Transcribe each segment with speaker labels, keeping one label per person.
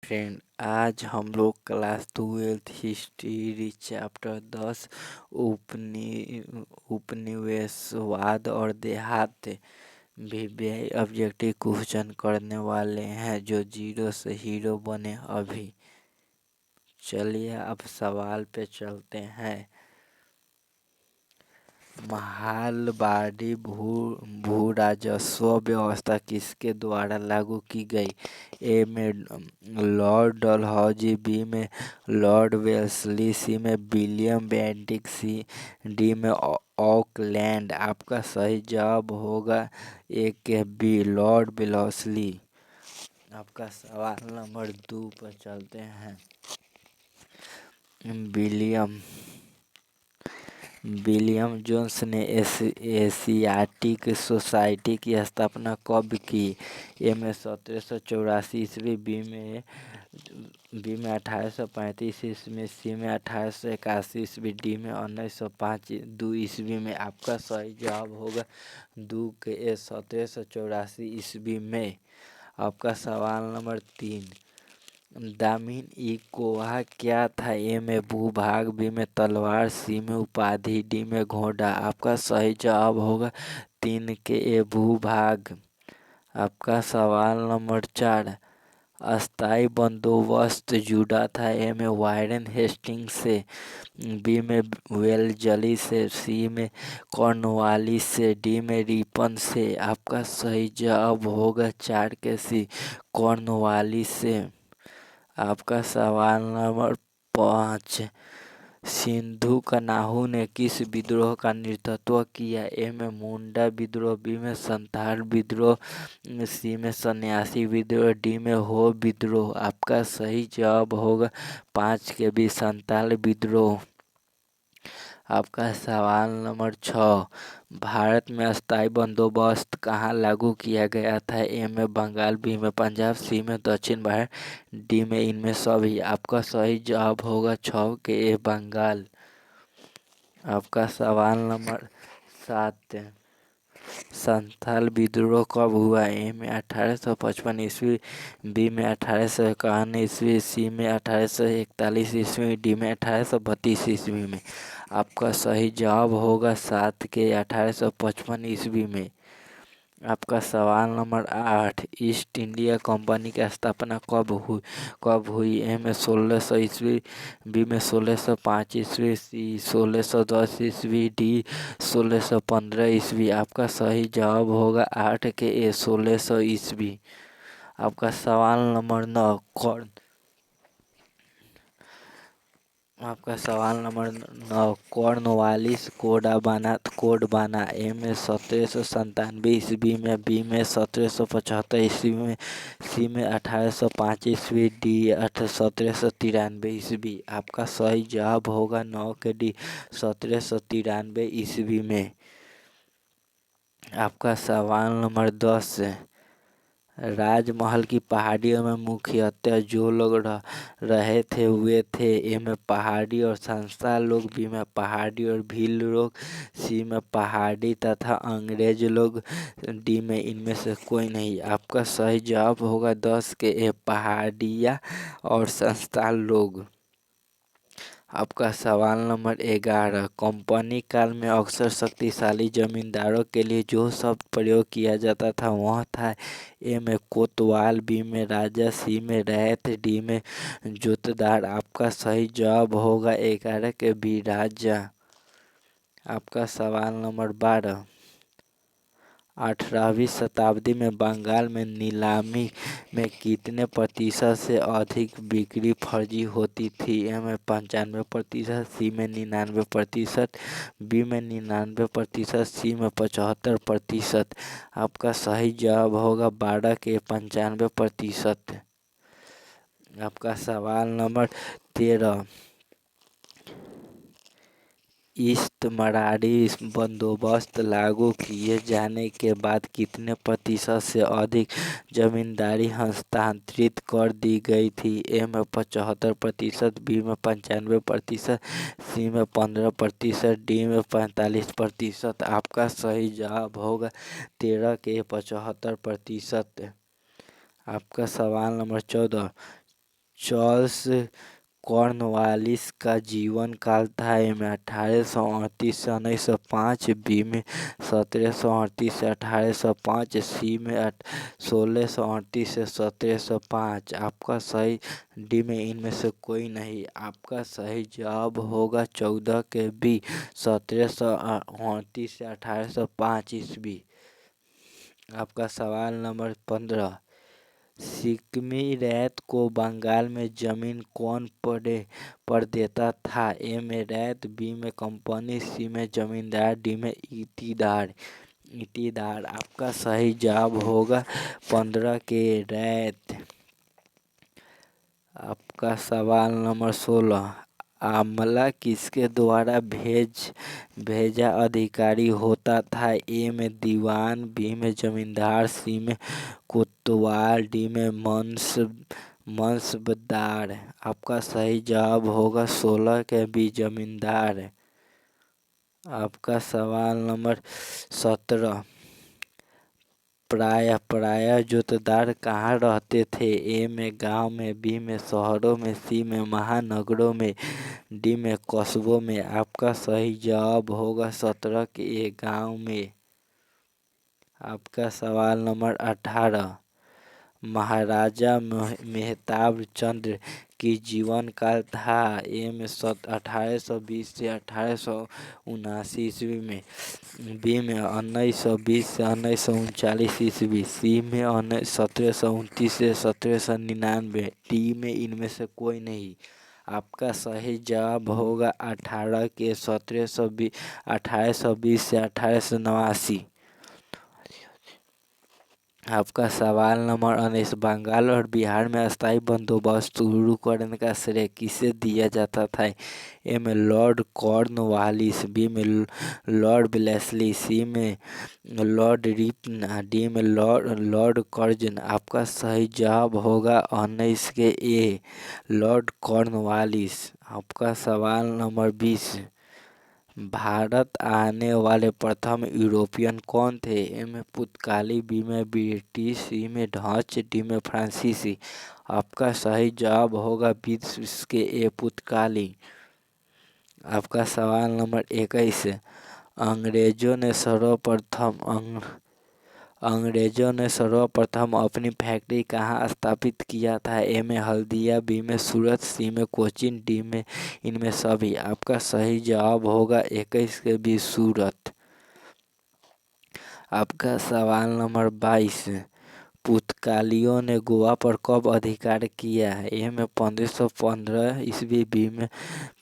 Speaker 1: Friend, आज हम लोग क्लास 12th हिस्ट्री चैप्टर 10 उपनिवेशवाद और देहात विव्यय ऑब्जेक्टिव क्वेश्चन करने वाले हैं जो जीरो से हीरो बने। अभी चलिए अब सवाल पे चलते हैं। महालवाड़ी भू राजस्व व्यवस्था किसके द्वारा लागू की गई? ए में लॉर्ड डलहौजी, बी में लॉर्ड वेल्सली, सी में विलियम बेंटिक, सी डी में ऑकलैंड। आपका सही जवाब होगा ए के बी, लॉर्ड वेल्सली। आपका सवाल नंबर 2 पर चलते हैं। विलियम जोन्स ने एशियाटिक सोसाइटी की स्थापना कब की? ए में 1784 ईस्वी, बी में 1835 ईस्वी, सी में 1881 ईस्वी, डी में 1905 ईस्वी में। आपका सही जवाब होगा 2 के 1784 ईस्वी में। आपका सवाल नंबर 3, दामिन ई कोहा क्या था? ए में भूभाग, बी में तलवार, सी में उपाधि, डी में घोड़ा। आपका सही जवाब होगा 3 के ए भूभाग। आपका सवाल नंबर 4, अस्थाई बंदोबस्त जुड़ा था? ए में वारेन हेस्टिंग्स से, बी में वेलजली से, सी में कॉर्नवालिस से, डी में रिपन से। आपका सही जवाब होगा 4 के सी, कॉर्नवालिस से। आपका सवाल नंबर 5, सिंधु कन्हू ने किस विद्रोह का नेतृत्व किया? ए में मुंडा विद्रोह, बी में संथाल विद्रोह, सी में सन्यासी विद्रोह, डी में हो विद्रोह। आपका सही जवाब होगा 5 के बी, संथाल विद्रोह। आपका सवाल नंबर 6, भारत में अस्थाई बंदोबस्त कहाँ लागू किया गया था? ए में बंगाल, बी में पंजाब, सी में दक्षिण भारत, डी में इनमें सभी। आपका सही जवाब होगा 6 के ए, बंगाल। आपका सवाल नंबर 7, संथाल विद्रोह कब हुआ? ए में 1855 ईस्वी, बी में 1851 ईस्वी, सी में 1841 ईस्वी, डी में 1832 ईस्वी में। आपका सही जवाब होगा 7 के 1855 ईस्वी में। आपका सवाल नंबर 8, ईस्ट इंडिया कंपनी की स्थापना कब हुई? ए में 1600 ईस्वी, बी में 1605 ईस्वी, सी 1610 ईस्वी, डी 1615 ईस्वी। आपका सही जवाब होगा 8 के ए, 1600 ईस्वी। आपका सवाल नंबर 9, कॉर्नवालिस कोड बना? ए में 1797 ईस्वी में, बी में 1775 ईस्वी में, सी में 1805 ईस्वी, डी 1793 ईस्वी। आपका सही जवाब होगा 9 के डी, 1793 ईस्वी में। आपका सवाल नंबर 10, राजमहल की पहाड़ियों में मुख्यतः जो लोग रहे थे वे थे? ए में पहाड़ी और संस्थान लोग, बी में पहाड़ी और भील लोग, सी में पहाड़ी तथा अंग्रेज लोग, डी में इनमें से कोई नहीं। आपका सही जवाब होगा 10 के ए, पहाड़िया और संस्थान लोग। आपका सवाल नंबर 11, कंपनी काल में अक्सर शक्तिशाली जमींदारों के लिए जो शब्द प्रयोग किया जाता था वह था? ए में कोतवाल, बी में राजा, सी में रैयत, डी में जोतदार। आपका सही जवाब होगा 11 के बी, राजा। आपका सवाल नंबर 12, 18वीं शताब्दी में बंगाल में नीलामी में कितने प्रतिशत से अधिक बिक्री फर्जी होती थी? ए में 95%, सी में 99%, बी में 99%, सी में 75%। आपका सही जवाब होगा 12 के 95%। आपका सवाल नंबर 13, ईस्ट मराठी बंदोबस्त लागू किए जाने के बाद कितने प्रतिशत से अधिक जमींदारी हस्तांतरित कर दी गई थी? ए में 75%, बी में 95%, सी में 15%, डी में 45%। आपका सही जवाब होगा 13 के 75%। आपका सवाल नंबर 14, चार्ल्स कॉर्नवालिस का जीवन काल था। ए में 1838 से 1905, बी में 1738 से 1805, सी में 1638 से 1705। आपका सही डी में इनमें से कोई नहीं। आपका सही जवाब होगा 14 के बी, 1738 से 1805 ईस्वी। आपका सवाल नंबर 15, सिक्किमी रैत को बंगाल में जमीन कौन पर देता था। ए में रैत, बी में कंपनी, सी में जमींदार, डी में ईटीदार। आपका सही जवाब होगा 15 के रैत। आपका सवाल नंबर 16, आमला किसके द्वारा भेजा अधिकारी होता था। ए में दीवान, बी में जमींदार, सी में कोतवाल, डी में मनसबदार। आपका सही जवाब होगा 16 के बी, जमींदार। आपका सवाल नंबर 17, प्रायः जोतदार कहाँ रहते थे। ए में गांव में, बी में शहरों में, सी में महानगरों में, डी में कस्बों में। आपका सही जवाब होगा 17 के ए, गांव में। आपका सवाल नंबर 18, महाराजा मेहताब चंद्र की जीवन काल था। ए में 1820 से 1879 ईस्वी में, बी में 1920 से 1939 ईस्वी, सी में 1729 से 1799, डी में इनमें से कोई नहीं। आपका सही जवाब होगा 18 के 1820 से 1889। आपका सवाल नंबर 19, बंगाल और बिहार में स्थायी बंदोबस्त शुरू करने का श्रेय किसे दिया जाता था। ए में लॉर्ड कॉर्नवालिस, बी में लॉर्ड वेलेस्ली, सी में लॉर्ड रिपन, डी में लॉर्ड कर्जन। आपका सही जवाब होगा 19 के ए, लॉर्ड कॉर्नवालिस। आपका सवाल नंबर 20, भारत आने वाले प्रथम यूरोपियन कौन थे। ए में पुर्तगाली, बी में ब्रिटिश, सी में डच, डी में फ्रांसीसी। आपका सही जवाब होगा 20 के ए, पुर्तगाली। आपका सवाल नंबर 21, अंग्रेजों ने सर्वप्रथम अपनी फैक्ट्री कहाँ स्थापित किया था। ए में हल्दिया, बी में सूरत, सी में कोचीन, डी में इनमें सभी। आपका सही जवाब होगा 21 के बी, सूरत। आपका सवाल नंबर 22, पुर्तगालियों ने गोवा पर कब अधिकार किया। ए में 1515 ईस्वी, बी में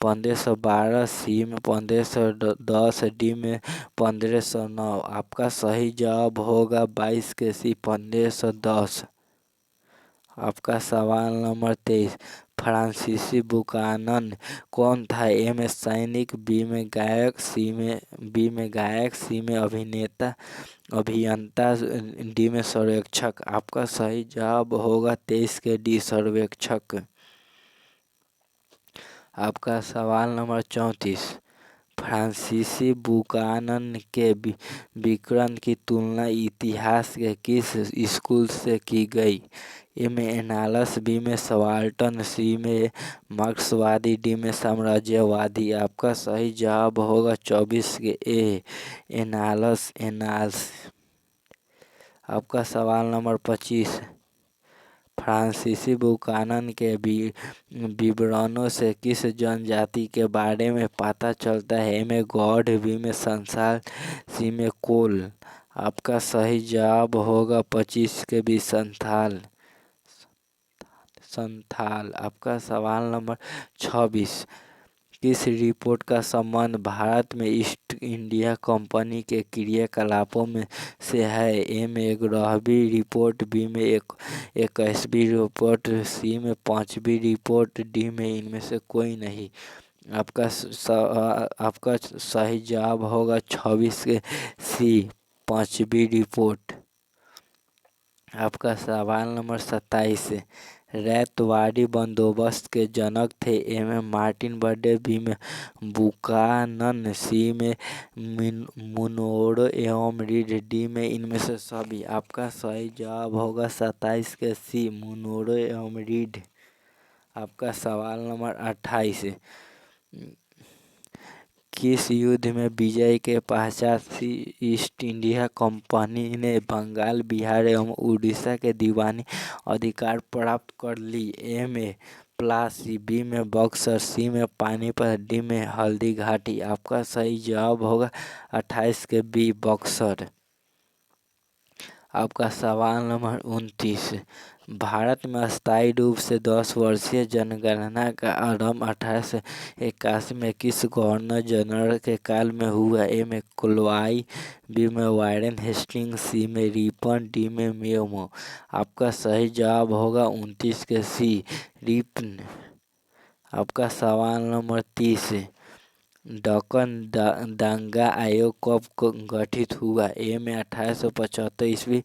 Speaker 1: 1512, सी में 1510, डी में 1509। आपका सही जवाब होगा 22 के सी, 1510। आपका सवाल नंबर 23, फ्रांसीसी बुकानन कौन था। ए में सैनिक, बी में गायक, सी में अभियंता, डी में सर्वेक्षक। आपका सही जवाब होगा 23 के डी, सर्वेक्षक। आपका सवाल नंबर 34, फ्रांसीसी बुकानन के विवरण की तुलना इतिहास के किस स्कूल से की गई। ए में एनालस, बी में सबाल्टर्न, सी में मार्क्सवादी, डी में साम्राज्यवादी। आपका सही जवाब होगा 24 के ए, एनालस। आपका सवाल नंबर 25, फ्रांसीसी बुकानन के विवरणों से किस जनजाति के बारे में पता चलता है। ए में गौड़, बी में संसाल, सी में कोल। आपका सही जवाब होगा 25 के बी, संथाल। आपका सवाल नंबर 26, किस रिपोर्ट का संबंध भारत में ईस्ट इंडिया कंपनी के क्रियाकलापों में से है। ए में 11वीं रिपोर्ट, बी में 21वीं रिपोर्ट, सी में 5वीं रिपोर्ट, डी में इनमें से कोई नहीं। आपका सही जवाब होगा 26 के सी, 5वीं रिपोर्ट। आपका सवाल नंबर 27, रैतवाड़ी बंदोबस्त के जनक थे। ए में मार्टिन बर्डे, बी में बुकानन, सी में मुनरो एवं रीड, डी में इनमें से सभी। आपका सही जवाब होगा 27 के सी, मुनरो एवं रीड। आपका सवाल नंबर 28, किस युद्ध में विजय के पश्चात ईस्ट इंडिया कंपनी ने बंगाल, बिहार एवं उड़ीसा के दीवानी अधिकार प्राप्त कर ली? ए में प्लासी, बी में बक्सर, सी में पानीपत, डी में हल्दी घाटी। आपका सही जवाब होगा 28 के बी, बक्सर। आपका सवाल नंबर 29, भारत में अस्थायी रूप से 10 वर्षीय जनगणना का आरंभ 1881 में किस गवर्नर जनरल के काल में हुआ? ए में क्लाइव, बी में वारेन हेस्टिंग्स, सी में रिपन, डी में मेयो। आपका सही जवाब होगा 29 के सी, रिपन। आपका सवाल नंबर 30, दक्कन दंगा आयोग कब गठित हुआ? ए में 1875 ईस्वी,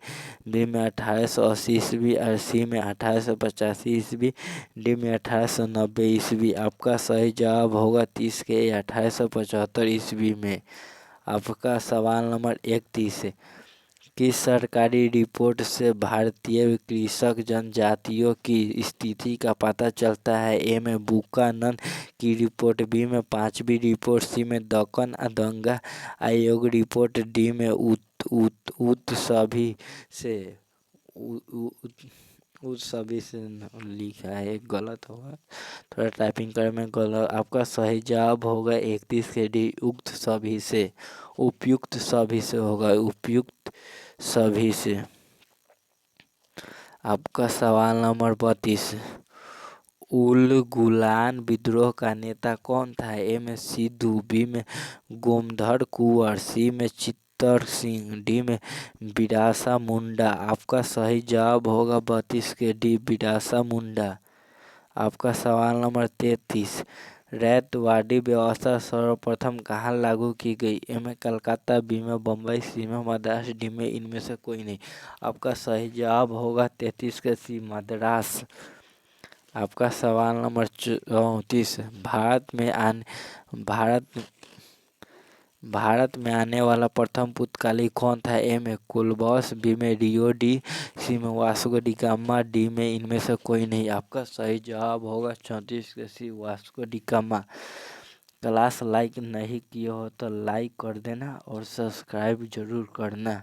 Speaker 1: बी में 1880 ईस्वी, और सी में 1885 ईस्वी, डी में 1890 ईस्वी। आपका सही जवाब होगा 30 के 1875 ईस्वी में। आपका सवाल नंबर 31, किस सरकारी रिपोर्ट से भारतीय कृषक जनजातियों की स्थिति का पता चलता है? ए में बुकानन की रिपोर्ट, बी में 5वीं रिपोर्ट, सी में दक्कन दंगा आयोग रिपोर्ट, डी में उत सभी से लिखा है, गलत होगा, थोड़ा टाइपिंग कर में गलत। आपका सही जवाब होगा 31 के डी, उक्त सभी से, उपयुक्त सभी से होगा, उपयुक्त सभी से। आपका सवाल नंबर 32, उल गुलान विद्रोह का नेता कौन था? ए में सिद्धू, बी में गोमधर कुंवर, सी में चित्तर सिंह, डी में बिरसा मुंडा। आपका सही जवाब होगा 32 के डी, बिरसा मुंडा। आपका सवाल नंबर 33, रैयतवाड़ी व्यवस्था सर्वप्रथम कहाँ लागू की गई? ए में कलकत्ता, बी में बम्बई, सी में मद्रास, डी में इनमें से कोई नहीं। आपका सही जवाब होगा 33 के सी, मद्रास। आपका सवाल नंबर 34, भारत में आने वाला प्रथम पुर्तगाली कौन था? ए में कोलंबस, बी में रियो डी, सी में वास्को डी गामा, डी में इनमें से कोई नहीं। आपका सही जवाब होगा 34 के C, Vasco da Gama. Class like नहीं किए हो तो लाइक कर देना और सब्सक्राइब जरूर करना।